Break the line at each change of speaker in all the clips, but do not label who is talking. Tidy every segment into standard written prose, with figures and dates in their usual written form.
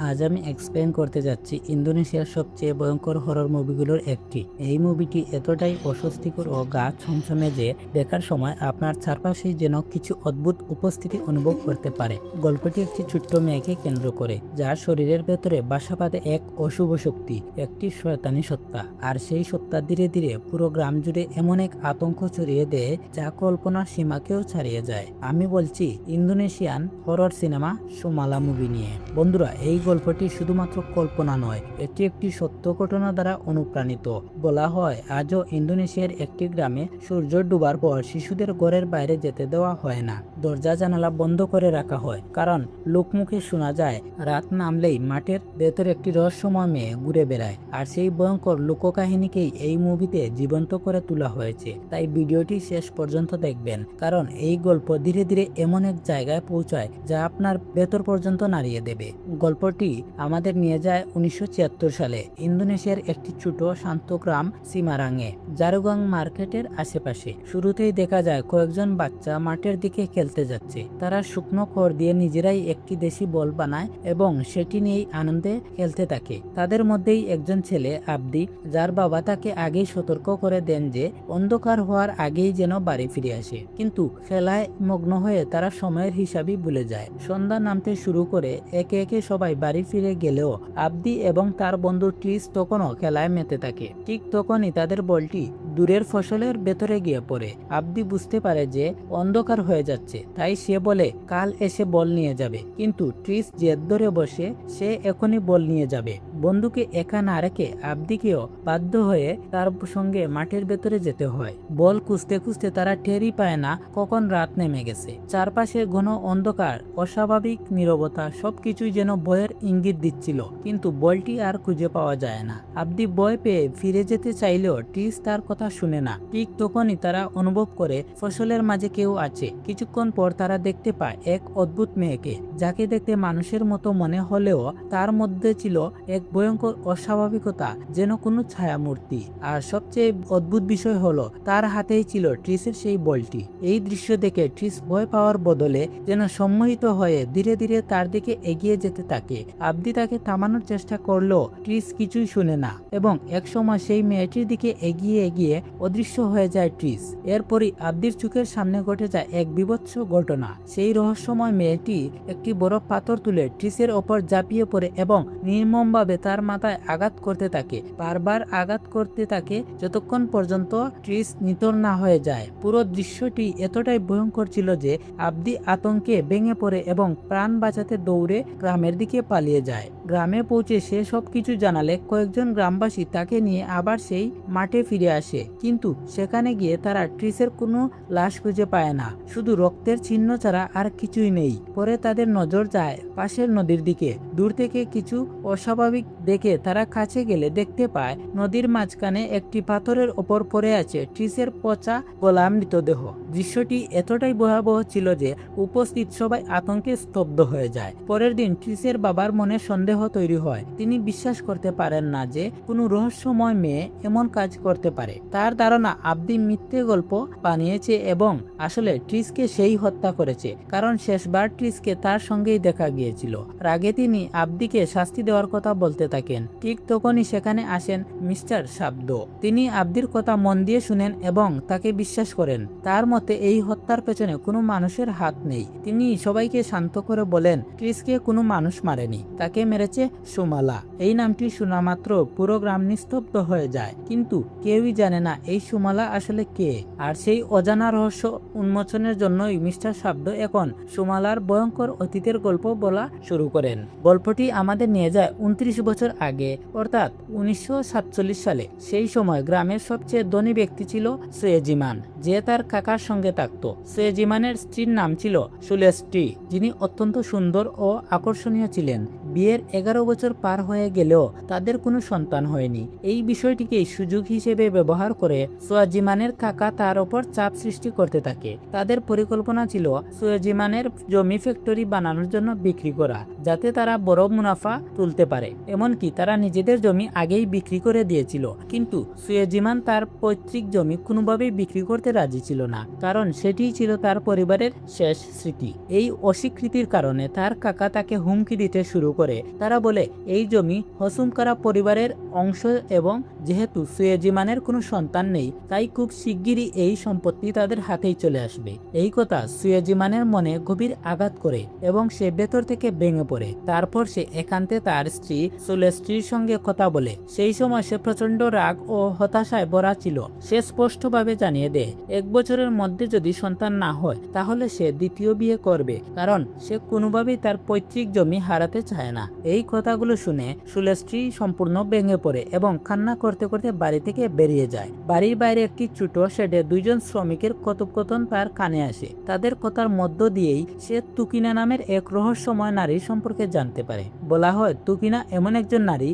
আজ আমি এক্সপ্লেন করতে যাচ্ছি ইন্দোনেশিয়ার সবচেয়ে ভয়ঙ্কর হরর মুভিগুলোর একটি। এই মুভিটি এতটাই অস্বস্তিকর ও গা ছমছমে যে দেখার সময় আপনার চারপাশেই যেন কিছু অদ্ভুত উপস্থিতি অনুভব করতে পারে। গল্পটি একটি ছোট্ট মেয়েকে কেন্দ্র করে, যার শরীরের ভেতরে বাসা বাঁধে এক অশুভ শক্তি, একটি শয়তানি সত্তা। আর সেই সত্তা ধীরে ধীরে পুরো গ্রাম জুড়ে এমন এক আতঙ্ক ছড়িয়ে দেয় যা কল্পনার সীমাকেও ছাড়িয়ে যায়। আমি বলছি Indonesian horror cinema Sumala movie নিয়ে। বন্ধুরা, এই গল্পটি শুধুমাত্র কল্পনা নয়, এটি একটি সত্য ঘটনা দ্বারা অনুপ্রাণিত। বলা হয় আজও ইন্দোনেশিয়ার একটি গ্রামে সূর্য ডুবার পর শিশুদের ঘরের বাইরে যেতে দেওয়া হয় না। দরজা জানালা বন্ধ করে রাখা হয়, কারণ লোকমুখে শোনা যায় রাত নামলেই মাঠের ভেতরে একটি রহস্যময় মেয়ে ঘুরে বেড়ায়। আর সেই ভয়ঙ্কর লোককাহিনীকেই এই মুভিতে জীবন্ত করে তোলা হয়েছে। তাই ভিডিওটি শেষ পর্যন্ত দেখবেন, কারণ এই গল্প ধীরে ধীরে এমন এক জায়গায় পৌঁছায় যা আপনার ভেতর পর্যন্ত নাড়িয়ে দেবে। গল্পটি আমাদের নিয়ে যায় 1976 সালে ইন্দোনেশিয়ার একটি ছোট শান্ত গ্রাম সিমারাঙে, জারুগাং মার্কেটের আশেপাশে। শুরুতেই দেখা যায় কয়েকজন বাচ্চা মাঠের দিকে খেলতে যাচ্ছে। তারা শুকনো খড় দিয়ে নিজেরাই একটি দেশি বল বানায় এবং সেটি নিয়েই আনন্দে খেলতে থাকে। তাদের মধ্যেই একজন ছেলে আবদি, যার বাবা তাকে আগেই সতর্ক করে দেন যে অন্ধকার হওয়ার আগেই যেন বাড়ি ফিরে আসে। কিন্তু খেলায় মগ্ন হয়ে তারা সময়ের হিসাবই ভুলে যায়। সন্ধ্যা নামতে শুরু করে একে একে সবাই বাড়ি ফিরে গেলেও আবদি এবং তার বন্ধু ট্রিস তখনও খেলায় মেতে থাকে। ঠিক তখনই তাদের বলটি দূরের ফসলের ভেতরে গিয়ে পড়ে। আবদি বুঝতে পারে যে অন্ধকার হয়ে যাচ্ছে, তাই সে বলে কাল এসে বল নিয়ে যাবে। কিন্তু ট্রিস জেদ ধরে বসে সে এখনই বল নিয়ে যাবে। বন্ধুকে একা না রেখে আবদিকেও বাধ্য হয়ে তার সঙ্গে মাঠের ভেতরে যেতে হয়। বল খুঁজতে খুঁজতে তারা টেরই পায় না কখন রাত নেমে গেছে। চারপাশে ঘন অন্ধকার, অস্বাভাবিক নীরবতা, সবকিছুই যেন ভয়ের ইঙ্গিত দিচ্ছিল। কিন্তু বলটি আর খুঁজে পাওয়া যায় না। আবদি ভয় পেয়ে ফিরে যেতে চাইলেও ট্রিস তার কথা শুনে না। ঠিক তখনই তারা অনুভব করে ফসলের মাঝে কেউ আছে। কিছুক্ষণ পর তারা দেখতে পায় এক অদ্ভুত মেয়েকে, যাকে দেখতে মানুষের মতো মনে হলেও তার মধ্যে ছিল এক ভয়ঙ্কর অস্বাভাবিকতা, যেন কোনো ছায়ামূর্তি। আর সবচেয়ে অদ্ভুত বিষয় হলো তার হাতেই ছিল ট্রিসের সেই বলটি। এই দৃশ্য দেখে ট্রিস ভয় পাওয়ার বদলে যেন সম্মোহিত হয়ে ধীরে ধীরে তার দিকে এগিয়ে যেতে থাকে। আবদি তাকে থামানোর চেষ্টা করলেও ট্রিস কিছুই শুনে না এবং একসময় সেই মেয়েটির দিকে এগিয়ে এগিয়ে অদৃশ্য হয়ে যায় ট্রিস। এরপরই আবদির চোখের সামনে ঘটে যায় এক বীভৎস ঘটনা। সেই রহস্যময় মেয়েটি একটি বড় পাথর তুলে ট্রিসের ওপর ঝাঁপিয়ে পড়ে এবং নির্মমভাবে তার মাথায় আঘাত করতে থাকে। বারবার আঘাত করতে থাকে যতক্ষণ পর্যন্ত ট্রিস নিথর না হয়ে যায়। পুরো দৃশ্যটি এতটাই ভয়ঙ্কর ছিল যে আবদি আতঙ্কে ভেঙে পড়ে এবং প্রাণ বাঁচাতে দৌড়ে গ্রামের দিকে পালিয়ে যায়। গ্রামে পৌঁছে সে সবকিছু জানালে কয়েকজন গ্রামবাসী তাকে নিয়ে আবার সেই মাঠে ফিরে আসে। কিন্তু সেখানে গিয়ে তারা ট্রিসের কোনো লাশ খুঁজে পায় না, শুধু রক্তের চিহ্ন ছাড়া আর কিছুই নেই। পরে তাদের নজর যায় পাশের নদীর দিকে। দূর থেকে কিছু অস্বাভাবিক দেখে তারা কাছে গেলে দেখতে পায় নদীর মাঝখানে একটি পাথরের ওপর পড়ে আছে ট্রিসের পচা গলা মৃতদেহ। দৃশ্যটি এতটাই ভয়াবহ ছিল যে উপস্থিত সবাই আতঙ্কে স্তব্ধ হয়ে যায়। পরের দিন ট্রিসের বাবার মনে সন্দেহ তৈরি হয়। তিনি বিশ্বাস করতে পারেন না যে কোনো রহস্যময় মেয়ে এমন কাজ করতে পারে। তার ধারণা আবদি মিথ্যে গল্প বানিয়েছে এবং আসলে ট্রিসকে সেই হত্যা করেছে, কারণ শেষবার ট্রিসকে তার সঙ্গেই দেখা গিয়েছিল। রাগে তিনি আবদিকে শাস্তি দেওয়ার কথা বলতে থাকেন। ঠিক তখনই সেখানে আসেন মিস্টার শাব্দ। তিনি আবদির কথা মন দিয়ে শুনেন এবং তাকে বিশ্বাস করেন। তার মতে এই হত্যার পেছনে কোনো মানুষের হাত নেই। তিনি সবাইকে শান্ত করে বলেন ট্রিসকে কোনো মানুষ মারেনি, তাকে মেরেছে সুমালা। এই নামটি শোনা মাত্র পুরো গ্রাম নিস্তব্ধ হয়ে যায়, কিন্তু কেউই জানে না এই সুমালা আসলে কে। আর সেই অজানা রহস্য উন্মোচনের জন্যই মিস্টার শাব্দ এখন সুমালার ভয়ঙ্কর অতীতের গল্প বলা শুরু করেন। গল্পটি আমাদের নিয়ে যায় 29 বছর আগে, অর্থাৎ 1947 সালে। সেই সময় গ্রামের সবচেয়ে ধনী ব্যক্তি ছিল সুয়েজিমান, যে তার কাকার সঙ্গে থাকত। সুয়েজিমানের স্ত্রীর নাম ছিল সুলেস্টি, যিনি অত্যন্ত সুন্দর ও আকর্ষণীয় ছিলেন। বিয়ের 11 বছর পার হয়ে গেলেও তাদের কোনো সন্তান হয়নি। এই বিষয়টিকে সুযোগ হিসেবে ব্যবহার করে সুয়েজিমানের কাকা তার ওপর চাপ সৃষ্টি করতে থাকে। তাদের পরিকল্পনা ছিল সুয়েজিমানের জমি ফ্যাক্টরি বানানোর জন্য বিক্রি করা, যাতে তারা বড় মুনাফা তুলতে পারে। এমনকি তারা নিজেদের জমি আগেই বিক্রি করে দিয়েছিল, কিন্তু সুয়েজিমান তার পৈতৃক জমি কোনোভাবেই বিক্রি করতে করতে রাজি ছিল না, কারণ সেটিই ছিল তার পরিবারের শেষ স্মৃতি। এই অস্বীকৃতির কারণে তার কাকা তাকে হুমকি দিতে শুরু করে। তারা বলে এই জমি হসুম করা পরিবারের অংশ এবং যেহেতু সুয়েজিমানের কোনো সন্তান নেই, তাই খুব শিগগিরই এই সম্পত্তি তাদের হাতেই চলে আসবে। এই কথা সুয়েজিমানের মনে গভীর আঘাত করে এবং সে ভেতর থেকে ভেঙে পড়ে। তারপর সে একান্তে তার স্ত্রী সুলেস্ট্রির সঙ্গে কথা বলে। সেই সময় সে প্রচন্ড রাগ ও হতাশায় ভরা ছিল। সে স্পষ্টভাবে জানিয়ে দেয় 1 বছরের মধ্যে যদি সন্তান না হয় তাহলে সে দ্বিতীয় বিয়ে করবে, কারণ সে কোনোভাবেই তার পৈতৃক জমি হারাতে চায় না। এই কথাগুলো শুনে সুলেস্ট্রি সম্পূর্ণ ভেঙে পড়ে এবং কান্না করতে করতে বাড়ি থেকে বেরিয়ে যায়। বাড়ির বাইরে একটি ছোট শেডে 2 জন শ্রমিকের কথোপকথন তার কানে আসে। তাদের কথার মধ্য দিয়েই সে তুকিনা নামের এক রহস্যময় নারীর সম্পর্কে জানতে পারে। বলা হয় তুকিনা এমন একজন নারী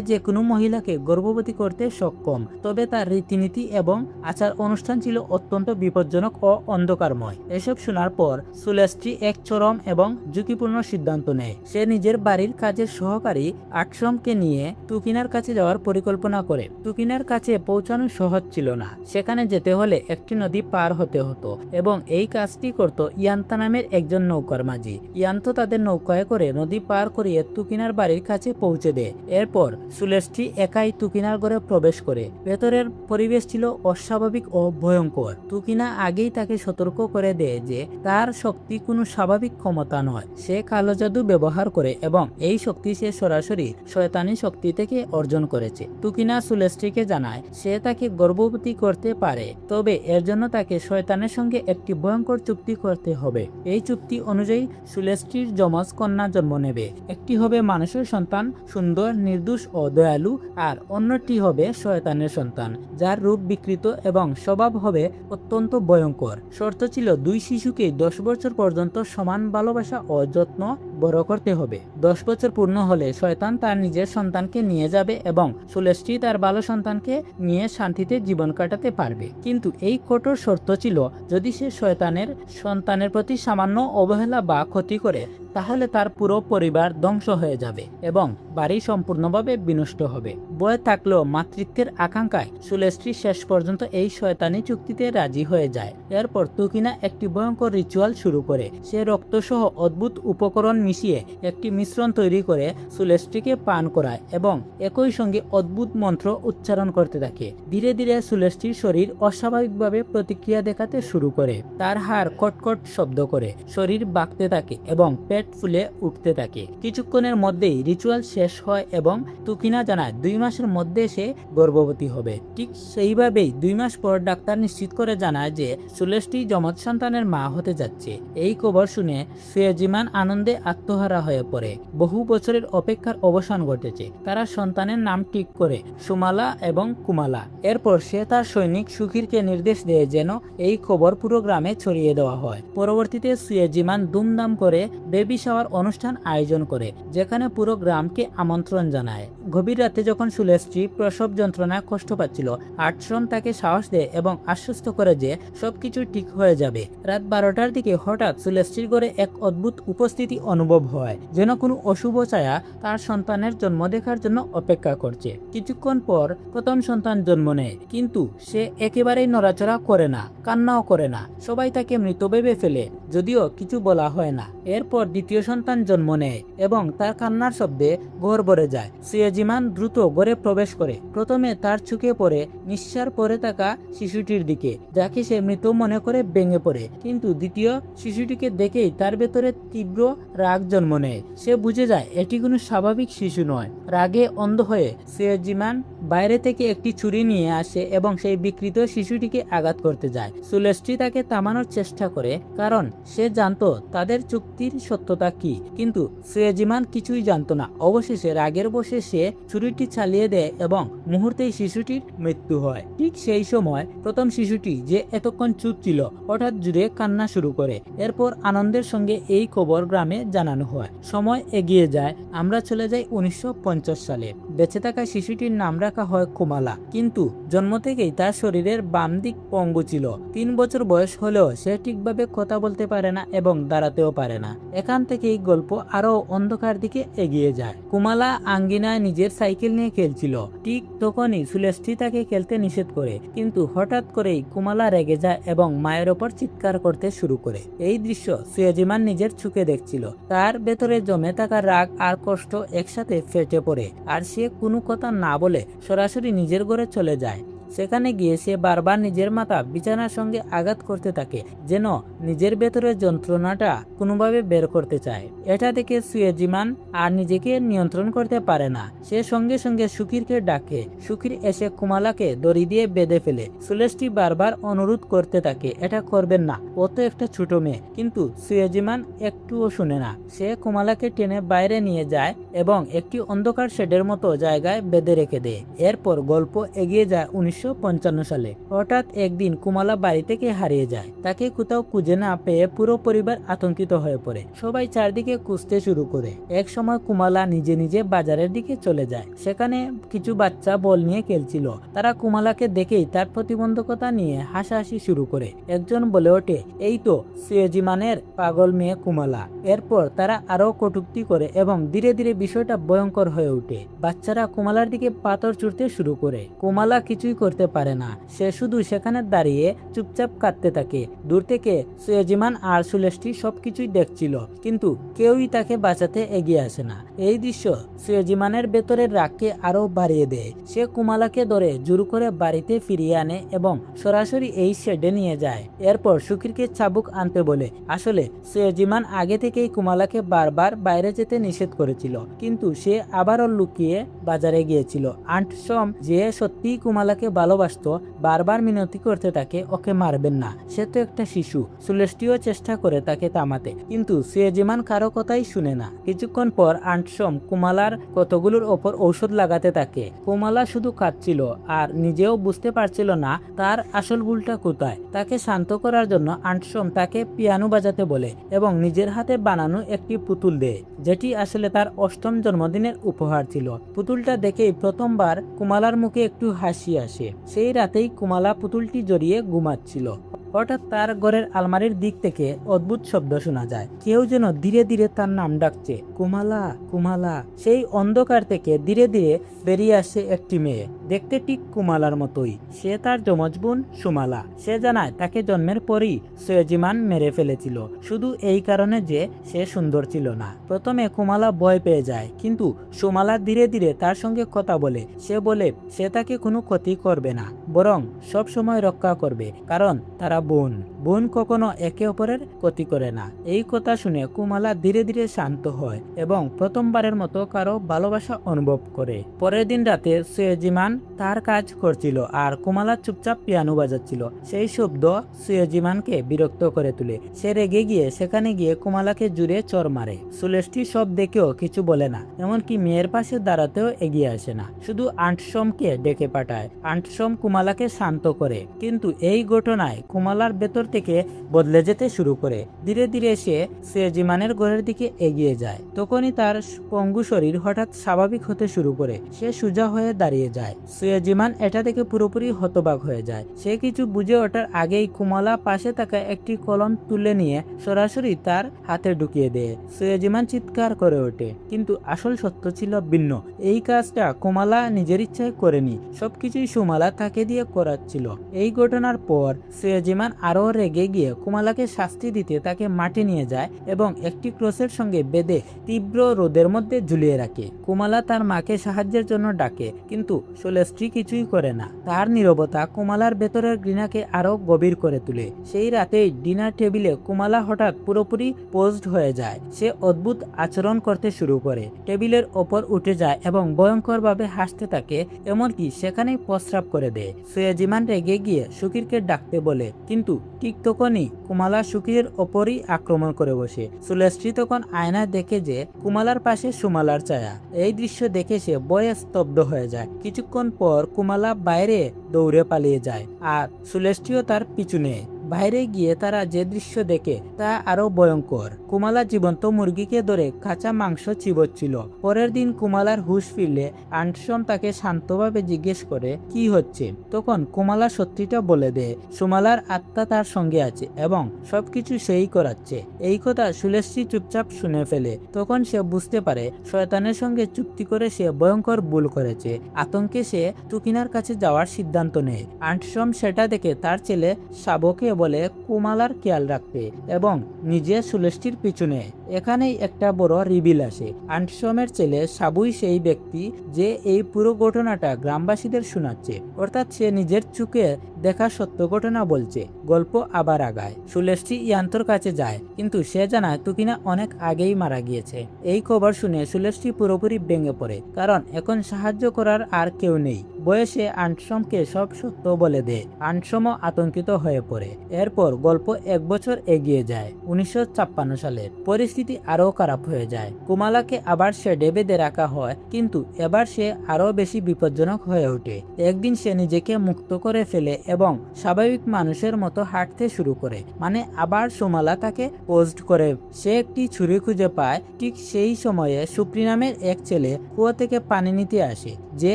যে কোনো মহিলাকে গর্ভবতী করতে সক্ষম, তবে তার রীতিনীতি এবং আচার অনুষ্ঠান ছিল অত্যন্ত বিপজ্জনক ও অন্ধকারময়। এসব শোনার পর সুলেস্ট্রি এক চরম এবং ঝুঁকিপূর্ণ সিদ্ধান্ত নেয়। সে নিজের বাড়ির কাজের সহকারী আকশমকে নিয়ে তুকিনার কাছে যাওয়ার পরিকল্পনা করে। তুকিনার কাছে পৌঁছানো সহজ ছিল না। সেখানে যেতে হলে একটি নদী পার হতে হতো এবং এই কাজটি করত ইয়ান্তা নামের একজন নৌকার মাঝি। ইয়ান্ত তাদের নৌকায় করে নদী পার করিয়ে তুকিনার বাড়ির কাছে পৌঁছে দেয়। এরপর সুলেস্ট্রি একাই তুকিনার ঘরে প্রবেশ করে। ভেতরের পরিবেশ ছিল অস্বাভাবিক ও ভয়ঙ্কর। তুকিনা আগেই তাকে সতর্ক করে দেয় যে তার শক্তি কোনো স্বাভাবিক ক্ষমতা নয়। সে কালো জাদু ব্যবহার করে এবং এই শক্তি সে সরাসরি শয়তানি শক্তি থেকে অর্জন করেছে। তুকিনা সুলেস্ট্রিকে জানায় সে তাকে গর্ভবতী করতে পারে, তবে এর জন্য তাকে শয়তানের সঙ্গে একটি ভয়ঙ্কর চুক্তি করতে হবে। এই চুক্তি অনুযায়ী সুলেস্ট্রির যমজ কন্যা জন্ম নেবে। একটি হবে মানুষের সন্তান, সুন্দর, নির্দোষ ও দয়ালু, আর অন্যটি হবে শয়তানের সন্তান, যার রূপ বিকৃত এবং স্বভাব হবে অত্যন্ত ভয়ঙ্কর। শর্ত ছিল 2 শিশুকে 10 বছর পর্যন্ত সমান ভালোবাসা ও যত্ন বড় করতে হবে। 10 বছর পূর্ণ হলে শয়তান তার নিজের সন্তানকে নিয়ে যাবে এবং সুলেস্ট্রি তার ভালো সন্তানকে নিয়ে শান্তিতে জীবন কাটাতে পারবে। কিন্তু এই কঠোর শর্ত ছিল যদি সে শয়তানের সন্তানের প্রতি সামান্য অবহেলা বা ক্ষতি করে তাহলে তার পুরো পরিবার ধ্বংস হয়ে যাবে এবং বাড়ি সম্পূর্ণভাবে বিনষ্ট হবে। ভয় থাকলেও মাতৃত্বের আকাঙ্ক্ষায় সুলেস্ট্রি শেষ পর্যন্ত এই শয়তানি চুক্তিতে রাজি হয়ে যায়। এরপর তুকিনা একটি ভয়ঙ্কর রিচুয়াল শুরু করে। সে রক্তসহ অদ্ভুত উপকরণ মিশিয়ে একটি মিশ্রণ তৈরি করে সুলেস্ট্রিকে পান করায় এবং একই সঙ্গে অদ্ভুত মন্ত্র উচ্চারণ করতে থাকে। ধীরে ধীরে সুলেস্ট্রির শরীর অস্বাভাবিকভাবে প্রতিক্রিয়া দেখাতে শুরু করে। তার হাড় কটকট শব্দ করে, শরীর বাঁকতে থাকে এবং পেট ফুলে উঠতে থাকে। কিছুক্ষণের মধ্যেই রিচুয়াল শেষ হয় এবং তুকিনা জানায় 2 মাসের মধ্যে সে গর্ভবতী হবে। ঠিক সেইভাবেই 2 মাস পর ডাক্তার নিশ্চিত করে জানায় যে সুলেস্ট্রি যমজ সন্তানের মা হতে যাচ্ছে। এই খবর শুনে সুয়েজিমান আনন্দে আত্মহারা হয়ে পড়ে। বহু বছরের অপেক্ষার অবসান ঘটেছে। তারা সন্তানের নাম ঠিক করে সুমালা এবং কুমালা। এরপর সে তার সৈনিক সুখিরকে নির্দেশ দেয় যেন এই খবর পুরো গ্রামে ছড়িয়ে দেওয়া হয়। পরবর্তীতে সুয়েজিমান ধুমধাম করে বেবি শাওয়ার অনুষ্ঠান আয়োজন করে, যেখানে পুরো গ্রামকে আমন্ত্রণ জানায়। গভীর রাতে যখন সুলেস্ট্রি প্রসব যন্ত্রণায় কষ্ট পাচ্ছিল, আকশম তাকে সাহস দেয় এবং আশ্বস্ত করে যে সবকিছু ঠিক হয়ে যাবে। রাত 12টার দিকে হঠাৎ সুলেস্ট্রির ঘরে এক অদ্ভুত উপস্থিতি অনুভব হয়, যেন কোনো অশুভ ছায়া তার সন্তানের জন্ম দেখার জন্য অপেক্ষা করছে। কিছুক্ষণ পর প্রথম সন্তান জন্ম নেয়, কিন্তু সে একেবারেই নড়াচড়া করে না, কান্নাও করে না। সবাই তাকে মৃত ভেবে ফেলে, যদিও কিছু বলা হয় না। এরপর দ্বিতীয় সন্তান জন্ম নেয় এবং তার কান্নার শব্দে ঘর ভরে যায়। সুয়েজিমান দ্রুত ঘরে প্রবেশ করে। প্রথমে তার চোখে পড়ে নিঃশ্বাস পরে থাকা শিশুটির দিকে, যাকে সে মৃত মনে করে ভেঙে পড়ে। কিন্তু দ্বিতীয় শিশুটিকে দেখেই তার ভেতরে তীব্র রাগ জন্ম নেয়। সে বুঝে যায় এটি কোনো স্বাভাবিক শিশু নয়। রাগে অন্ধ হয়ে সুয়েজিমান বাইরে থেকে একটি ছুরি নিয়ে আসে এবং সেই বিকৃত শিশুটিকে আঘাত করতে যায়। সুলেস্ট্রি তাকে থামানোর চেষ্টা করে, কারণ সে জানতো তাদের চুক্তির সত্যতা কি, কিন্তু সুয়েজিমান কিছুই জানতো না। অবশেষে রাগের বশে সে ছুরিটি চালিয়ে দেয় এবং মুহূর্তেই শিশুটির মৃত্যু হয়। ঠিক সেই সময় প্রথম শিশুটি, যে এতক্ষণ চুপ ছিল, হঠাৎ জুড়ে কান্না শুরু করে। এরপর আনন্দের সঙ্গে এই খবর গ্রামে জানানো হয়। সময় এগিয়ে যায়, আমরা চলে যাই 1950 সালে। বেঁচে থাকা শিশুটির নাম রাখা হয় কুমালা, কিন্তু জন্ম থেকেই তার শরীরের বাম দিক পঙ্গু ছিল। 3 বছর বয়স হলেও সে ঠিকভাবে কথা বলতে পারে না এবং দাঁড়াতেও পারে না। এখান থেকেই গল্প আরো অন্ধকার দিকে এগিয়ে যায়। কুমালা আঙ্গিনায় নিজের নিজের সাইকেল নিয়ে খেলছিল। ঠিক তখনই সুলেষ্টি তাকে খেলতে নিষেধ করে, কিন্তু হঠাৎ করেই কুমালা রেগে যায় এবং মায়ের ওপর চিৎকার করতে শুরু করে। এই দৃশ্য সুয়েজিমান নিজের চোখে দেখছিল। তার ভেতরে জমে থাকা রাগ আর কষ্ট একসাথে ফেটে পড়ে, আর সে কোনো কথা না বলে সরাসরি নিজের ঘরে চলে যায়। সেখানে গিয়ে সে বারবার নিজের মাথা বিছানার সঙ্গে আঘাত করতে থাকে, যেন নিজের ভেতরের যন্ত্রণাটা কোনোভাবে বের করতে চায়। এটা দেখে সুয়েজিমান আর নিজেকে নিয়ন্ত্রণ করতে পারে না। সে সঙ্গে সঙ্গে সুকিরকে ডাকে। সুকির এসে কুমালাকে দড়ি দিয়ে বেঁধে ফেলে। সুলেষ্টি বারবার অনুরোধ করতে থাকে, এটা করবেন না, ও তো একটা ছোট মেয়ে। কিন্তু সুয়েজিমান একটুও শুনে না। সে কুমালাকে টেনে বাইরে নিয়ে যায় এবং একটি অন্ধকার শেডের মতো জায়গায় বেঁধে রেখে দেয়। এরপর গল্প এগিয়ে যায় 1955 সালে। হঠাৎ একদিন কুমালা বাড়ি থেকে হারিয়ে যায়। তাকে কোথাও খুঁজে না পেয়ে পুরো পরিবার আতঙ্কিত হয়ে পড়ে। সবাই চারদিকে খুঁজতে শুরু করে। এক সময় কুমালা নিজে নিজে বাজারের দিকে চলে যায়। সেখানে কিছু বাচ্চা বল নিয়ে খেলছিল। তারা কুমালাকে দেখেই তার প্রতিবন্ধকতা নিয়ে হাসাহাসি শুরু করে। একজন বলে ওঠে, এই তো সুয়েজিমানের পাগল মেয়ে কুমালা। এরপর তারা আরো কটূক্তি করে এবং ধীরে ধীরে বিষয়টা ভয়ঙ্কর হয়ে ওঠে। বাচ্চারা কুমালার দিকে পাথর ছুঁড়তে শুরু করে। কুমালা কিছুই করতে পারে না। সে শুধু সেখানে দাঁড়িয়ে চুপচাপ কাঁদতে থাকে। দূর থেকে সুয়েজিমান আর সুলেষ্টি সবকিছুই দেখছিল, কিন্তু কেউই তাকে বাঁচাতে এগিয়ে আসে না। এই দৃশ্য সুয়েজিমানের ভেতরের রাগকে আরো বাড়িয়ে দেয়। সে কুমালাকে ধরে জোর করে বাড়িতে ফিরিয়ে আনে এবং সরাসরি এই শেডে নিয়ে যায়। এরপর সুকিরকে চাবুক আনতে বলে। আসলে সুয়েজিমান আগে থেকেই কুমালাকে বারবার বাইরে যেতে নিষেধ করেছিল, কিন্তু সে আবারও লুকিয়ে বাজারে গিয়েছিল। আন্ট সম, যে সত্যি কুমালাকে ভালোবাসতো, বারবার মিনতি করতে থাকে ওকে মারবেন না, সে তো একটা শিশু। সুলেষ্টিও চেষ্টা করে তাকে থামাতে, কিন্তু সুয়েজিমান কারো কথাই শুনে না। কিছুক্ষণ পর আন্ট সম কুমালার কতগুলোর ওপর ঔষধ লাগাতে থাকে। কুমালা শুধু কাঁদছিল আর নিজেও বুঝতে পারছিল না তার আসল ভুলটা কোথায়। তাকে শান্ত করার জন্য আন্ট সম তাকে পিয়ানো বাজাতে বলে এবং নিজের হাতে বানানো একটি পুতুল দেয়, যেটি আসলে তার 8ম জন্মদিনের উপহার ছিল। পুতুলটা দেখেই প্রথমবার কুমালার মুখে একটু হাসি আসে। সেই রাতেই কুমালা পুতুলটি জড়িয়ে ঘুমাচ্ছিল। হঠাৎ তার ঘরের আলমারির দিক থেকে অদ্ভুত শব্দ শোনা যায়। কেউ যেন ধীরে ধীরে তার নাম ডাকছে, কুমালা, কুমালা। সেই অন্ধকার থেকে ধীরে ধীরে বেরিয়ে আসে একটি মেয়ে, দেখতে ঠিক কুমালার মতোই। সে তার যমজ বোন সুমালা। সে জানায় তাকে জন্মের পরই সুয়েজিমান মেরে ফেলেছিল, শুধু এই কারণে যে সে সুন্দর ছিল না। প্রথমে কুমালা ভয় পেয়ে যায়, কিন্তু সুমালা ধীরে ধীরে তার সঙ্গে কথা বলে। সে বলে সে তাকে কোনো ক্ষতি করবে না, বরং সব সময় রক্ষা করবে, কারণ তারা বোন। বোন কখনো একে অপরের ক্ষতি করে না। এই কথা শুনে কুমালা ধীরে ধীরে শান্ত হয় এবং প্রথমবারের মতো কারো ভালোবাসা অনুভব করে। পরের দিন রাতে সুয়েজিমান তার কাজ করছিল আর কুমালা চুপচাপ পিয়ানো বাজাচ্ছিল। সেই শব্দ সুয়েজিমানকে বিরক্ত করে তুলে। সে রেগে গিয়ে সেখানে গিয়ে কুমালাকে জুড়ে চর মারে। সুলেষ্টি সব দেখেও কিছু বলে না, এমনকি মেয়ের পাশে দাঁড়াতেও এগিয়ে আসে না, শুধু আন্টসমকে ডেকে পাঠায়। আন্টসম কুমালাকে শান্ত করে, কিন্তু এই ঘটনায় কুমালার ভেতর থেকে বদলে যেতে শুরু করে। ধীরে ধীরে সে সুয়েজিমানের ঘরের দিকে এগিয়ে যায়। তখনই তার পঙ্গু শরীর হঠাৎ স্বাভাবিক হতে শুরু করে। সে সোজা হয়ে দাঁড়িয়ে যায়। সুয়েজিমান এটা থেকে পুরোপুরি হতবাক হয়ে যায়। সে কিছু বুঝে ওঠার আগেই কুমালা পাশে থাকা একটি কলম তুলে নিয়ে সরাসরি তার হাতে ঢুকিয়ে দেয়। সুয়েজিমান চিৎকার করে ওঠে, কিন্তু আসল সত্য ছিল ভিন্ন। এই কাজটা কুমালা নিজের ইচ্ছায় করেনি, সবকিছুই সুমালা তাকে দিয়ে করাচ্ছিল। এই ঘটনার পর সুয়েজিমান আরো রেগে গিয়ে কুমালাকে শাস্তি দিতে তাকে মাঠে নিয়ে যায় এবং একটি ক্রসের সঙ্গে বেঁধে তীব্র রোদের মধ্যে ঝুলিয়ে রাখে। কুমালা তার মাকে সাহায্যের জন্য ডাকে, কিন্তু সুলেষ্টি কিছুই করে না। তার নীরবতা কুমালার ভেতরের ঘৃণাকে আরো গভীর করে তোলে। সেই রাতেই ডিনার টেবিলে কুমালা হঠাৎ পুরোপুরি পোজড হয়ে যায়। সে অদ্ভুত আচরণ করতে শুরু করে, টেবিলের ওপর উঠে যায় এবং ভয়ঙ্করভাবে হাসতে থাকে, এমনকি সেখানেই প্রস্রাব করে দেয়। সুয়েজিমান রেগে গিয়ে সুকিরকে ডাকতে বলে, কিন্তু ঠিক তখনই কুমালা সুকিরের ওপরই আক্রমণ করে বসে। সুলেষ্টি তখন আয়নায় দেখে যে কুমালার পাশে সুমালার ছায়া। এই দৃশ্য দেখে সে ভয়ে স্তব্ধ হয়ে যায়। কিছুক্ষণ পর কুমালা বাইরে দৌড়ে পালিয়ে যায় আর সুলেষ্টিও তার পিছু নেয়। বাইরে গিয়ে তারা যে দৃশ্য দেখে তা আরো ভয়ঙ্কর। কুমালা জীবন্ত মুরগিকে ধরে কাঁচা মাংস চিবোচ্ছিল। পরের দিন কুমালার হুঁশ ফিরলে আন্টসম তাকে শান্তভাবে জিজ্ঞেস করে কি হচ্ছে। তখন কুমালা সত্যিটা বলে দেয়, সুমালার আত্মা তার সঙ্গে আছে এবং সবকিছু সেই করাচ্ছে। এই কথা সুলেষ্টি চুপচাপ শুনে ফেলে। তখন সে বুঝতে পারে শয়তানের সঙ্গে চুক্তি করে সে ভয়ঙ্কর ভুল করেছে। আতঙ্কে সে টুকিনার কাছে যাওয়ার সিদ্ধান্ত নেয়। আন্টসম সেটা দেখে তার ছেলে শাবকে বলে কুমালার খেয়াল রাখতে এবং নিজে সুলেষ্টির পিছনে। এখানেই একটা বড় রিভিল আসে। আন্টসমের ছেলে সাবুই সেই ব্যক্তি যে এই পুরো ঘটনাটা গ্রামবাসীদের শোনাচ্ছে, অর্থাৎ সে নিজের চোখে দেখা সত্য ঘটনা বলছে। গল্প আবার আগায়। সুলেষ্টি ইয়ান্তর কাছে যায়, কিন্তু সে জানায় তুকিনা অনেক আগেই মারা গিয়েছে। এই খবর শুনে সুলেষ্টি পুরোপুরি ভেঙে পড়ে, কারণ এখন সাহায্য করার আর কেউ নেই। বয়সে আন্টসমকে সব সত্য বলে দেয়। আন্টসমও আতঙ্কিত হয়ে পড়ে। এরপর গল্প 1 বছর এগিয়ে যায়। 1956 সালের পরিস্থিতি আরো খারাপ হয়ে যায়। কুমালাকে আবার শেডে বেঁধে রাখা হয়, কিন্তু এবার সে আরো বেশি বিপজ্জনক হয়ে ওঠে। একদিন সে নিজেকে মুক্ত করে ফেলে এবং স্বাভাবিক মানুষের মতো হাঁটতে শুরু করে। মানে আবার সুমালা তাকে পোস্ট করে। সে একটি ছুরি খুঁজে পায়। ঠিক সেই সময়ে সুপ্রি নামের এক ছেলে কুয়ো থেকে পানি নিতে আসে, যে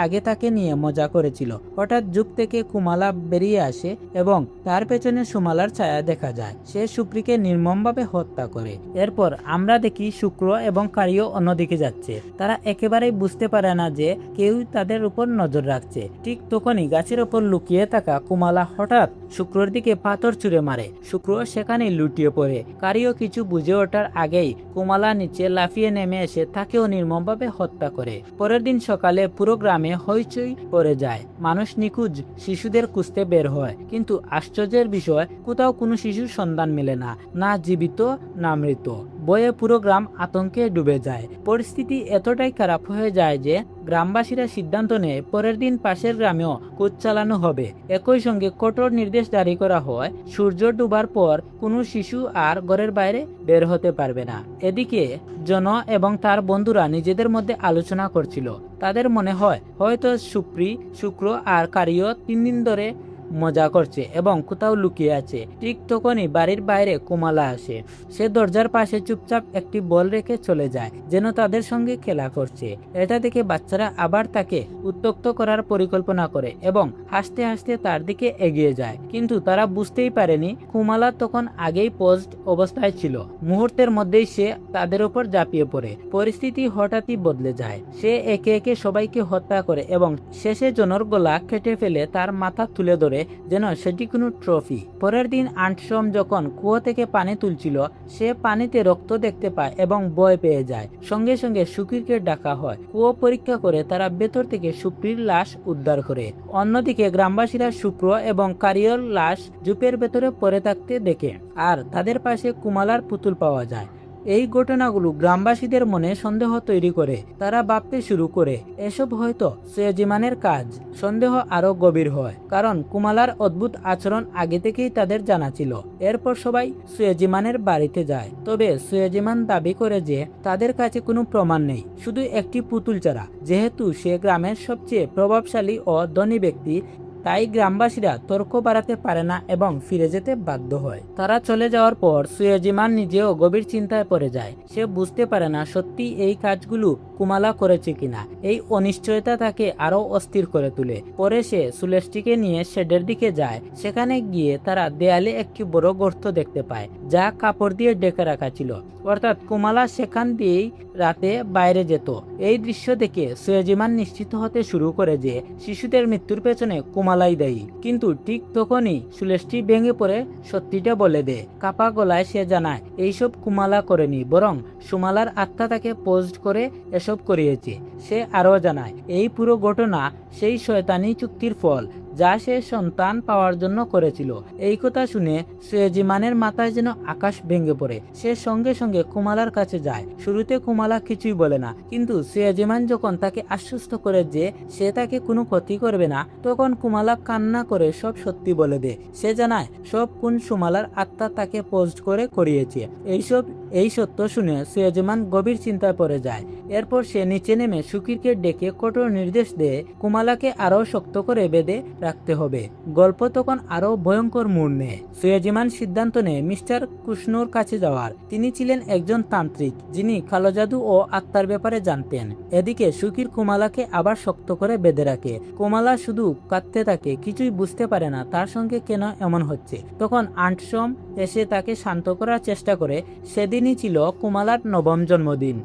আগে তাকে নিয়ে মজা করেছিল। হঠাৎ যুগ থেকে কুমালা বেরিয়ে আসে এবং তার পেছনে সুমালার ছায়া দেখা যায়। সে সুপ্রিকে নির্মমভাবে হত্যা করে। এরপর আমরা দেখি শুক্র এবং কারিও অন্যদিকে যাচ্ছে। তারা একেবারেই বুঝতে পারে না যে কেউ তাদের উপর নজর রাখছে। ঠিক তখনই গাছের ওপর লুকিয়ে থাকা কুমালা হঠাৎ শুক্রর দিকে পাথর ছুঁড়ে মারে। শুক্র সেখানেই লুটিয়ে পড়ে। কারিও কিছু বুঝে ওঠার আগেই কুমালা নিচে লাফিয়ে নেমে এসে তাকেও নির্মমভাবে হত্যা করে। পরের দিন সকালে পুরো গ্রামে হইচই পড়ে যায়। মানুষ নিখোঁজ শিশুদের খুঁজতে বের হয়, কিন্তু আশ্চর্যের বিষয় কোথাও কোনো শিশুর সন্ধান মেলে না, না জীবিত না মৃত। ভয়ে পুরো গ্রাম আতঙ্কে ডুবে যায়। পরিস্থিতি এতটাই খারাপ হয়ে যায় যে গ্রামবাসীরা সিদ্ধান্ত নেয় পরের দিন পাশের গ্রামেও খোঁজ চালানো হবে। একই সঙ্গে কঠোর নির্দেশ জারি করা হয়, সূর্য ডুবার পর কোনো শিশু আর ঘরের বাইরে বের হতে পারবে না। এদিকে জন এবং তার বন্ধুরা নিজেদের মধ্যে আলোচনা করছিল। তাদের মনে হয় হয়তো সুপ্রি, শুক্র আর কারিও 3 দিন ধরে মজা করছে এবং কোথাও লুকিয়ে আছে। ঠিক তখনই বাড়ির বাইরে কুমালা আসে। সে দরজার পাশে চুপচাপ একটি বল রেখে চলে যায়, যেন তাদের সঙ্গে খেলা করছে। এটা দেখে বাচ্চারা আবার তাকে উত্ত্যক্ত করার পরিকল্পনা করে এবং হাসতে হাসতে তার দিকে এগিয়ে যায়। কিন্তু তারা বুঝতেই পারেনি কুমালা তখন আগেই পোজড অবস্থায় ছিল। মুহূর্তের মধ্যেই সে তাদের উপর ঝাঁপিয়ে পড়ে। পরিস্থিতি হঠাৎই বদলে যায়। সে একে একে সবাইকে হত্যা করে এবং শেষে জনের গলা কেটে ফেলে তার মাথা তুলে ধরে যেন সেটি কোনো ট্রফি। পরের দিন আন্টসম যখন কুয়ো থেকে পানি তুলছিল, সে পানিতে রক্ত দেখতে পায় এবং ভয় পেয়ে যায়। সঙ্গে সঙ্গে সুকিরকে ডাকা হয়। কুয়ো পরীক্ষা করে তারা ভেতর থেকে সুপ্রির লাশ উদ্ধার করে। অন্যদিকে গ্রামবাসীরা শুক্র এবং কারিয়র লাশ ঝোপের ভেতরে পড়ে থাকতে দেখে, আর তাদের পাশে কুমালার পুতুল পাওয়া যায়। এই ঘটনাগুলো গ্রামবাসীদের মনে সন্দেহ তৈরি করে। তারা ভাবতে শুরু করে এসব হয়তো সুয়েজিমানের কাজ। সন্দেহ আরো গভীর হয়, কারণ কুমালার অদ্ভুত আচরণ আগে থেকেই তাদের জানা ছিল। এরপর সবাই সুয়েজিমানের বাড়িতে যায়, তবে সুয়েজিমান দাবি করে যে তাদের কাছে কোনো প্রমাণ নেই, শুধু একটি পুতুল ছাড়া। যেহেতু সে গ্রামের সবচেয়ে প্রভাবশালী ও ধনী ব্যক্তি, তাই গ্রামবাসীরা তর্ক বাড়াতে পারে না এবং ফিরে যেতে বাধ্য হয়। তারা চলে যাওয়ার পর সুয়েজিমান নিজেও গভীর চিন্তায় পড়ে যায়। সে বুঝতে পারে না সত্যি এই কাজগুলো কুমালা করেছে কিনা। এই অনিশ্চয়তা তাকে আরো অস্থির করে তোলে। পরে সে সুলেষ্টিকে নিয়ে শেডের দিকে যায়। সেখানে গিয়ে তারা দেয়ালে একটি বড় গর্ত দেখতে পায়, যা কাপড় দিয়ে ঢেকে রাখা ছিল। অর্থাৎ কুমালা সেখান দিয়েই রাতে বাইরে যেত। এই দৃশ্য দেখে সুয়েজিমান নিশ্চিত হতে শুরু করে যে শিশুদের মৃত্যুর পেছনে কুমালাই দায়ী। কিন্তু ঠিক তখনই সুলেষ্টি ভেঙে পড়ে সত্যিটা বলে দেয়। কাপা গলায় সে জানায় এইসব কুমালা করেনি, বরং সুমালার আত্মা তাকে পোস্ট করে এসব করিয়েছে। সে আরও জানায় এই পুরো ঘটনা সেই শয়তানি চুক্তির ফল, যা সে সন্তান পাওয়ার জন্য করেছিল। এই কথা শুনে সুয়েজিমানের মাথায় যেন আকাশ ভেঙে পড়ে। সে সঙ্গে সঙ্গে কুমালার কাছে যায়। শুরুতে কুমালা কিছুই বলে না, কিন্তু সুয়েজিমান যখন তাকে আশ্বস্ত করে যে সে তাকে কোনো ক্ষতি করবে না, তখন কুমালা কান্না করে সব সত্যি বলে দেয়। সে জানায় সব কোন সুমালার আত্মা তাকে পোস্ট করে করিয়েছে। এই সত্য শুনে সুয়েজিমান গভীর চিন্তায় পড়ে যায়। এরপর সে নিচে নেমে সুকিরকে ডেকে কঠোর নির্দেশ দেয় কুমালাকে আরো শক্ত করে বেঁধে রাখতে হবে। গল্প তখন আরও ভয়ঙ্কর মোড় নেয়। সুয়েজিমান সিদ্ধান্ত নেয় মিস্টার কুশনোর কাছে যাওয়ার। তিনি ছিলেন একজন তান্ত্রিক যিনি কালো জাদু ও আত্মার ব্যাপারে জানতেন। এদিকে সুকির কুমালাকে আবার শক্ত করে বেঁধে রাখে। কুমালা শুধু কাঁদতে থাকে, কিছুই বুঝতে পারে না তার সঙ্গে কেন এমন হচ্ছে। তখন আন্টসম এসে তাকে শান্ত করার চেষ্টা করে। সেদিনই ছিল কুমালার নবম জন্মদিন।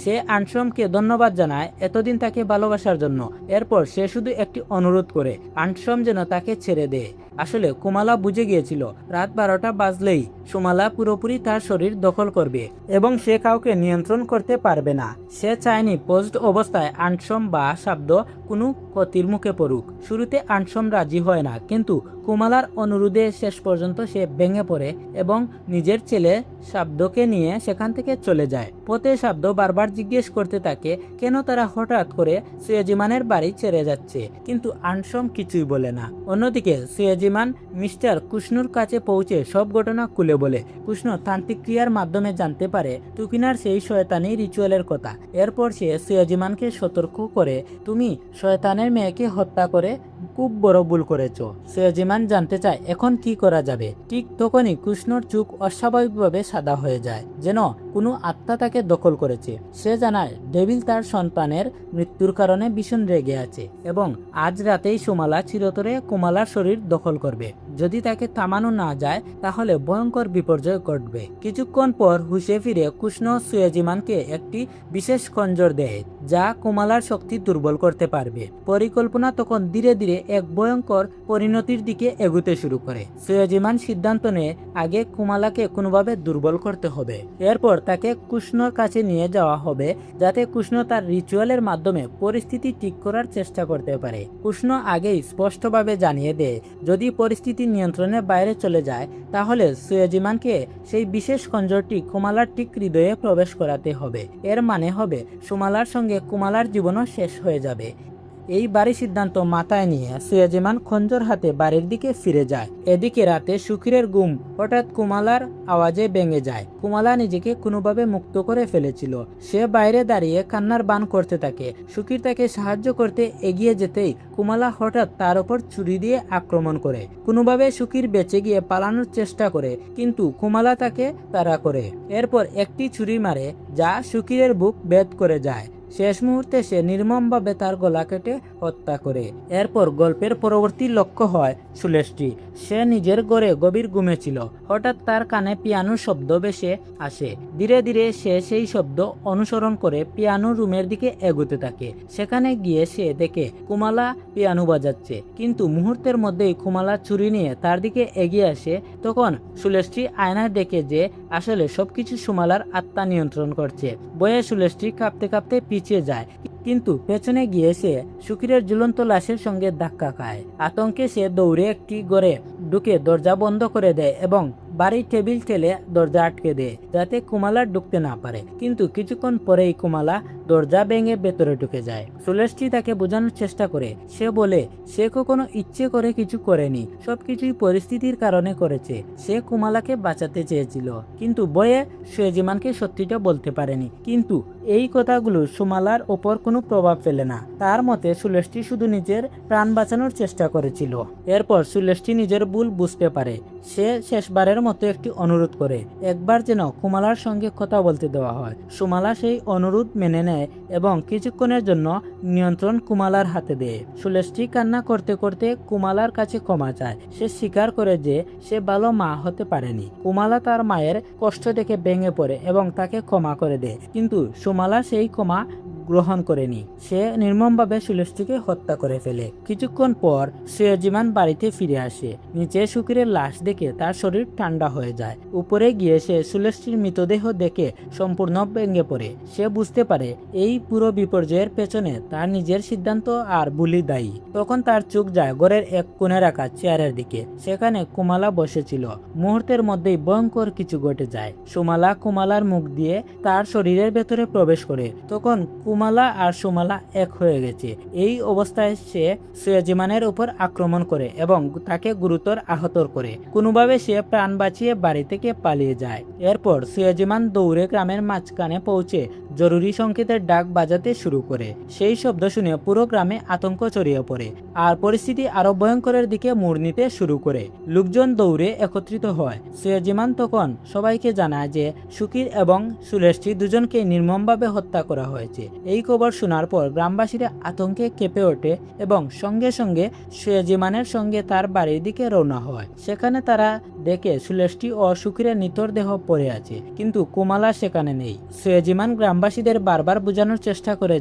সে আন্টসমকে ধন্যবাদ জানায় এতদিন তাকে ভালোবাসার জন্য। এরপর সে শুধু একটি অনুরোধ করে, আন্টসম যেন তাকে ছেড়ে দেয়। আসলে কুমালা বুঝে গিয়েছিল রাত 12টা বাজলেই সুমালা পুরোপুরি তার শরীর দখল করবে এবং সে কাউকে নিয়ন্ত্রণ করতে পারবে না। সে চায়নি পোস্ট অবস্থায় আন্টসম বা শাব্দ কোনো ক্ষতির মুখে পড়ুক। শুরুতে আন্টসম রাজি হয় না, কিন্তু কুমালার অনুরোধে শেষ পর্যন্ত সে ভেঙে পড়ে এবং নিজের ছেলে শাব্দকে নিয়ে সেখান থেকে চলে যায়। পথে শাব্দ বারবার জিজ্ঞেস করতে থাকে কেন তারা হঠাৎ করে সুয়েজিমানের বাড়ি ছেড়ে যাচ্ছে, কিন্তু আন্টসম কিছুই বলে না। অন্যদিকে সুয়েজিমান মিস্টার কুশনুর কাছে পৌঁছে সব ঘটনা খুলে বলে। কুশনো তান্ত্রিক ক্রিয়ার মাধ্যমে জানতে পারে তুকিনার সেই শয়তানি রিচুয়ালের কথা। এরপর সে সুয়েজিমানকে সতর্ক করে, তুমি শয়তানের মেয়েকে হত্যা করে খুব বড় ভুল করেছ। সুয়েজিমান জানতে চায় এখন কি করা যাবে। ঠিক তখনই কুশনোর চোখ অস্বাভাবিকভাবে সাদা হয়ে যায়, যেন কোনো আত্মা তাকে দখল করেছে। সে জানায় ডেভিল তার সন্তানের মৃত্যুর কারণে ভীষণ রেগে আছে এবং আজ রাতেই সুমালা চিরতরে কুমালার শরীর দখল করবে। যদি তাকে থামানো না যায় তাহলে ভয়ঙ্কর বিপর্যয় ঘটবে। কিছুক্ষণ পর হুঁশে ফিরে কুশনো সুয়েজিমানকে একটি বিশেষ খঞ্জর দেয় যা কুমালার শক্তি দুর্বল করতে পারবে। পরিকল্পনা তখন ধীরে ধীরে এক ভয়ঙ্কর পরিণতির দিকে এগুতে শুরু করে। সুয়েজিমান সিদ্ধান্ত নেয় আগে কুমালাকে কোনোভাবে দুর্বল করতে হবে। এরপর তাকে কুশনোর কাছে নিয়ে যাওয়া হবে যাতে কুশনো তার রিচুয়ালের মাধ্যমে পরিস্থিতি ঠিক করার চেষ্টা করতে পারে। কুশনো আগেই স্পষ্টভাবে জানিয়ে দেয় যদি পরিস্থিতি নিয়ন্ত্রণের বাইরে চলে যায় তাহলে সুয়েজিমানকে সেই বিশেষ খঞ্জরটি কুমালার ঠিক হৃদয়ে প্রবেশ করাতে হবে। এর মানে হবে সুমালার সঙ্গে কুমালার জীবনও শেষ হয়ে যাবে। এই বাড়ি সিদ্ধান্ত মাথায় নিয়ে সুয়েজিমান খঞ্জর হাতে বাড়ির দিকে ফিরে যায়। এদিকে রাতে সুকিরের ঘুম হঠাৎ কুমালার আওয়াজে ভেঙে যায়। কুমালা নিজেকে কোনোভাবে মুক্ত করে ফেলেছিল। সে বাইরে দাঁড়িয়ে কান্নার বান করতে থাকে। সুকির তাকে সাহায্য করতে এগিয়ে যেতেই কুমালা হঠাৎ তার উপর ছুরি দিয়ে আক্রমণ করে। কোনোভাবে সুকির বেঁচে গিয়ে পালানোর চেষ্টা করে, কিন্তু কুমালা তাকে তাড়া করে। এরপর একটি ছুরি মারে যা সুকিরের বুক ভেদ করে যায়। শেষ মুহূর্তে সে নির্মমভাবে তার গলা কেটে হত্যা করে। এরপর গল্পের পরবর্তী লক্ষ্য হয় সুলেষ্টি। সে নিজের ঘরে গভীর ঘুমে ছিল। হঠাৎ তার কানে পিয়ানোর শব্দ ভেসে আসে। ধীরে ধীরে সে সেই শব্দ অনুসরণ করে পিয়ানো রুমের দিকে এগোতে থাকে। সেখানে গিয়ে সে দেখে কুমালা পিয়ানো বাজাচ্ছে, কিন্তু মুহূর্তের মধ্যেই কুমালা ছুরি নিয়ে তার দিকে এগিয়ে আসে। তখন সুলেষ্টি আয়নায় দেখে যে আসলে সবকিছু সুমালার আত্মা নিয়ন্ত্রণ করছে। বয়ে সুলেষ্টি কাঁপতে কাঁপতে পিছিয়ে যায়, কিন্তু পেছনে গিয়ে সে সুকিরের ঝুলন্ত লাশের সঙ্গে ধাক্কা খায়। আতঙ্কে সে দৌড়ে একটি ঘরে ঢুকে দরজা বন্ধ করে দেয় এবং বাড়ির টেবিল ঠেলে দরজা আটকে দেয় যাতে কুমালা ঢুকতে না পারে। কিন্তু কিছুক্ষণ পরেই কুমালা দরজা ভেঙে ভেতরে ঢুকে যায়। সুলেষ্টি তাকে বোঝানোর চেষ্টা করে। সে বলে সে কখনো ইচ্ছে করে কিছু করেনি, সবকিছুই পরিস্থিতির কারণে করেছে। সে কুমালাকে বাঁচাতে চেয়েছিল, কিন্তু ভয়ে সুয়েজিমানকে সত্যিটা বলতে পারেনি। কিন্তু এই কথাগুলো সুমালার ওপর কোনো প্রভাব ফেলে না। তার মতে সুলেষ্টি শুধু নিজের প্রাণ বাঁচানোর চেষ্টা করেছিল। এরপর সুলেষ্টি নিজের ভুল বুঝতে পারে। সে শেষবারের মতো একটি অনুরোধ করে, একবার যেন কুমালার সঙ্গে কথা বলতে দেওয়া হয়। সুমালা সেই অনুরোধ মেনে নেয় এবং কিছুক্ষণের জন্য নিয়ন্ত্রণ কুমালার হাতে দেয়। সুলেষ্টি কান্না করতে করতে কুমালার কাছে ক্ষমা চায়। সে স্বীকার করে যে সে ভালো মা হতে পারেনি। কুমালা তার মায়ের কষ্ট দেখে ভেঙে পড়ে এবং তাকে ক্ষমা করে দেয়, কিন্তু সুমালা সেই ক্ষমা গ্রহণ করেনি। সে নির্মমভাবে সুলেষ্টিকে হত্যা করে ফেলে। কিছুক্ষণ পর সুয়েজিমান বাড়িতে ফিরে আসে। নিচে সুকিরের লাশ দেখে তার শরীর ঠান্ডা হয়ে যায়। উপরে গিয়ে সে সুলেষ্টির মৃতদেহ দেখে সম্পূর্ণ ভেঙে পড়ে। সে বুঝতে পারে এই পুরো বিপর্যয়ের পেছনে তার নিজের সিদ্ধান্ত আর ভুলই দায়ী। তখন তার চোখ যায় ঘরের এক কোণে রাখা চেয়ারের দিকে। সেখানে কুমালা বসেছিল। মুহূর্তের মধ্যেই ভয়ঙ্কর কিছু ঘটে যায়। সুমালা কুমালার মুখ দিয়ে তার শরীরের ভেতরে প্রবেশ করে। তখন কুমালা আর সুমালা এক হয়ে গেছে। এই অবস্থায় সে সুয়েজিমানের উপর আক্রমণ করে এবং তাকে গুরুতর আহত করে। কোনোভাবে সে প্রাণ বাঁচিয়ে বাড়ি থেকে পালিয়ে যায়। এরপর সুয়েজিমান দৌড়ে গ্রামের মাঝখানে পৌঁছে জরুরি সংকেতের ডাক বাজাতে শুরু করে। সেই শব্দ শুনে পুরো গ্রামে আতঙ্ক ছড়িয়ে পড়ে আর পরিস্থিতি আরো ভয়ঙ্করের দিকে মোড় নিতে শুরু করে। লোকজন দৌড়ে একত্রিত হয়। সুয়েজিমান তখন সবাইকে জানায় যে সুকির এবং সুলেশটি দুজনকে নির্মমভাবে হত্যা করা হয়েছে। এই খবর শোনার পর গ্রামবাসীরা আতঙ্কে কেঁপে ওঠে এবং সঙ্গে সঙ্গে সুয়েজিমানের সঙ্গে তার বাড়ির দিকে রওনা হয়। সেখানে তারা দেখে সুলেশটি ও সুকিরের নিথর দেহ পড়ে আছে, কিন্তু কুমালা সেখানে নেই। সুয়েজিমান গ্রামবাসীদের বারবার বোঝানোর চেষ্টা করে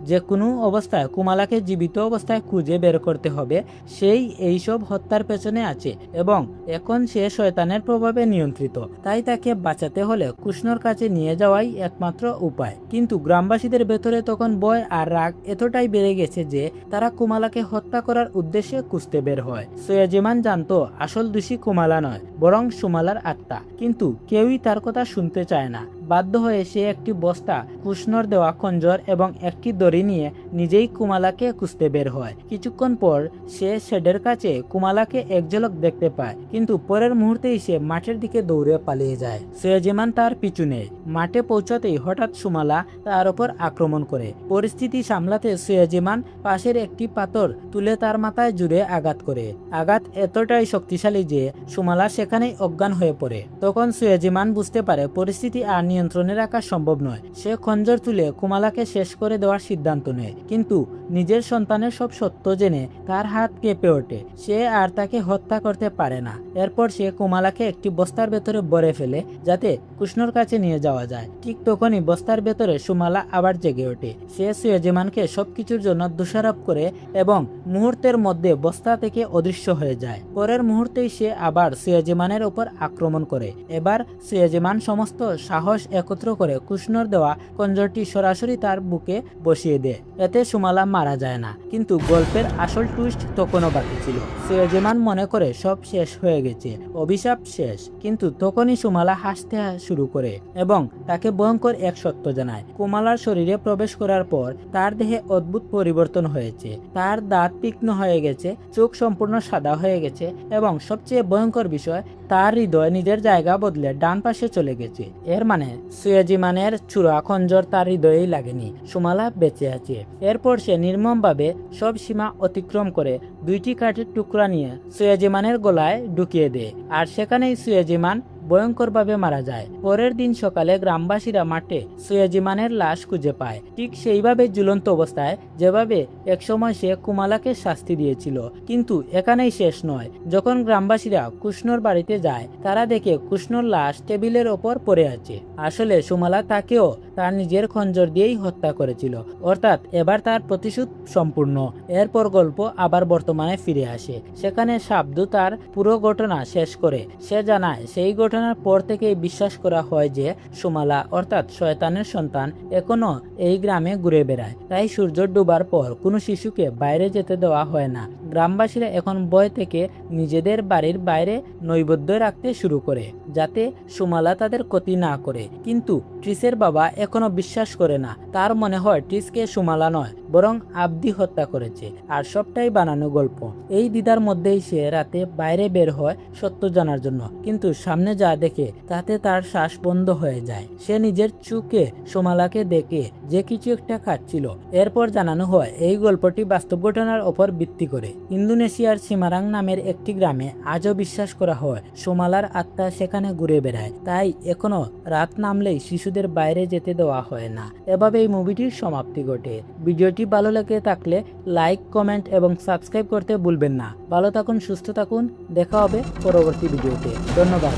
যে কোনো অবস্থায় কুমালাকে জীবিত অবস্থায় খুঁজে বের করতে হবে। সেই এইসব হত্যার পেছনে আছে এবং এখন সে শয়তানের প্রভাবে নিয়ন্ত্রিত, তাই তাকে বাঁচাতে হলে কৃষ্ণর কাছে নিয়ে যাওয়াই একমাত্র উপায়। কিন্তু গ্রামবাসীদের ভেতরে তখন ভয় আর রাগ এতটাই বেড়ে গেছে যে তারা কুমালাকে হত্যা করার উদ্দেশ্যে খুঁজতে বের হয়। সুয়েজিমান জানতো আসল দোষী কুমালা নয়, বরং সুমালার আত্মা, কিন্তু কেউই তার কথা শুনতে চায় না। বাধ্য হয়ে সে একটি বস্তা, কৃষ্ণর দেওয়া খঞ্জর এবং একটি দড়ি নিয়ে নিজেই কুমালাকে খুঁজতে বের হয়। কিছুক্ষণ পর সে শেডের কাছে কুমালাকে এক ঝলক দেখতে পায়, কিন্তু পরের মুহূর্তেই সে মাঠের দিকে দৌড়ে পালিয়ে যায়। সুয়েজিমান তার পিছু নেয়। মাঠে পৌঁছাতেই হঠাৎ সুমালা তার উপর আক্রমণ করে। পরিস্থিতি সামলাতে সুয়েজিমান পাশের একটি পাথর তুলে তার মাথায় জুড়ে আঘাত করে। আঘাত এতটাই শক্তিশালী যে সুমালা সেখানেই অজ্ঞান হয়ে পড়ে। তখন সুয়েজিমান বুঝতে পারে পরিস্থিতি আর নিয়ন্ত্রণে রাখা সম্ভব নয়। সে খঞ্জর তুলে কুমালাকে শেষ করে দেওয়ার সিদ্ধান্ত নেয়, কিন্তু নিজের সন্তানের সব সত্য জেনে তার হাত কেঁপে ওঠে। সে আর তাকে হত্যা করতে পারে না। এরপর সে কুমালাকে একটি বস্তার ভেতরে ভরে ফেলে যাতে কৃষ্ণর কাছে নিয়ে যাওয়া যায়। ঠিক তখনই বস্তার ভেতরে সুমালা আবার জেগে ওঠে। সে সুয়েজিমানকে সবকিছুর জন্য দোষারোপ করে এবং মুহূর্তের মধ্যে বস্তা থেকে অদৃশ্য হয়ে যায়। পরের মুহূর্তেই সে আবার সুয়েজিমানের উপর আক্রমণ করে। এবার সুয়েজিমান সমস্ত সাহস একত্র করে কৃষ্ণর দেওয়া খঞ্জরটি সরাসরি তার বুকে বসিয়ে দেয়। এতে সুমালা মারা যায় না, কিন্তু গল্পের আসল টুইস্ট তখনও বাকি ছিল। সুয়েজিমান মনে করে সব শেষ হয়ে গেছে, অভিশাপ শেষ। কিন্তু তখনই সুমালা হাসতে শুরু করে এবং তাকে ভয়ঙ্কর এক সত্য জানায়। কুমালার শরীরে প্রবেশ করার পর তার দেহে অদ্ভুত পরিবর্তন হয়েছে। তার দাঁত তীক্ষ্ণ হয়ে গেছে, চোখ সম্পূর্ণ সাদা হয়ে গেছে এবং সবচেয়ে ভয়ঙ্কর বিষয়, তার হৃদয় নিজের জায়গা বদলে ডান পাশে চলে গেছে। এর মানে সুয়েজিমানের ছুরা খঞ্জর তার হৃদয়েই লাগেনি, সুমালা বেঁচে আছে। এরপর সে নির্মমভাবে সব সীমা অতিক্রম করে দুইটি কাঠের টুকরা নিয়ে সুয়েজিমানের গলায় ঢুকিয়ে দেয়, আর সেখানেই সুয়েজিমান ভয়ঙ্করভাবে মারা যায়। পরের দিন সকালে গ্রামবাসীরা মাঠে সুয়েজিমানের লাশ খুঁজে পায়, ঠিক সেইভাবে ঝুলন্ত অবস্থায় যেভাবে একসময় সে কুমালাকে শাস্তি দিয়েছিল। কিন্তু এখানেই শেষ নয়। যখন গ্রামবাসীরা কৃষ্ণর বাড়িতে যায়, তারা দেখে কৃষ্ণর লাশ টেবিলের ওপর পড়ে আছে। আসলে সুমালা তাকেও তার নিজের খঞ্জর দিয়েই হত্যা করেছিল, অর্থাৎ এবার তার প্রতিশোধ সম্পূর্ণ। এরপর গল্প আবার বর্তমানে ফিরে আসে। সেখানে শাব্দু তার পুরো ঘটনা শেষ করে। সে জানায় সেই ঘটনার পর থেকেই বিশ্বাস করা হয় যে সুমালা অর্থাৎ শয়তানের সন্তান এখনো এই গ্রামে ঘুরে বেড়ায়। তাই সূর্য ডুবার পর কোনো শিশুকে বাইরে যেতে দেওয়া হয় না। গ্রামবাসীরা এখন ভয় থেকে নিজেদের বাড়ির বাইরে নৈবেদ্য রাখতে শুরু করে, যাতে সুমালা তাদের ক্ষতি না করে। কিন্তু ট্রিসের বাবা এখনো বিশ্বাস করে না। তার মনে হয় ট্রিসকে সুমালা নয়, বরং আব্দি হত্যা করেছে, আর সবটাই বানানো গল্প। এই দ্বিধার মধ্যেই সে রাতে বাইরে বের হয় সত্য জানার জন্য, কিন্তু সামনে যা দেখে তাতে তার শ্বাস বন্ধ হয়ে যায়। সে নিজের চোখে সুমালাকে দেখে যে কিছু একটা খাচ্ছিল। এরপর জানানো হয় এই গল্পটি বাস্তব ঘটনার ওপর ভিত্তি করে। ইন্দোনেশিয়ার সিমারাং নামের একটি গ্রামে আজও বিশ্বাস করা হয় সুমালার আত্মা সেখানে ঘুরে বেড়ায়। তাই এখনো রাত নামলেই শিশুদের বাইরে যেতে দেওয়া হয় না। এভাবে এই মুভিটির সমাপ্তি ঘটে। ভিডিওটি ভালো লেগে থাকলে লাইক, কমেন্ট এবং সাবস্ক্রাইব করতে ভুলবেন না। ভালো থাকুন, সুস্থ থাকুন। দেখা হবে পরবর্তী ভিডিওতে। ধন্যবাদ।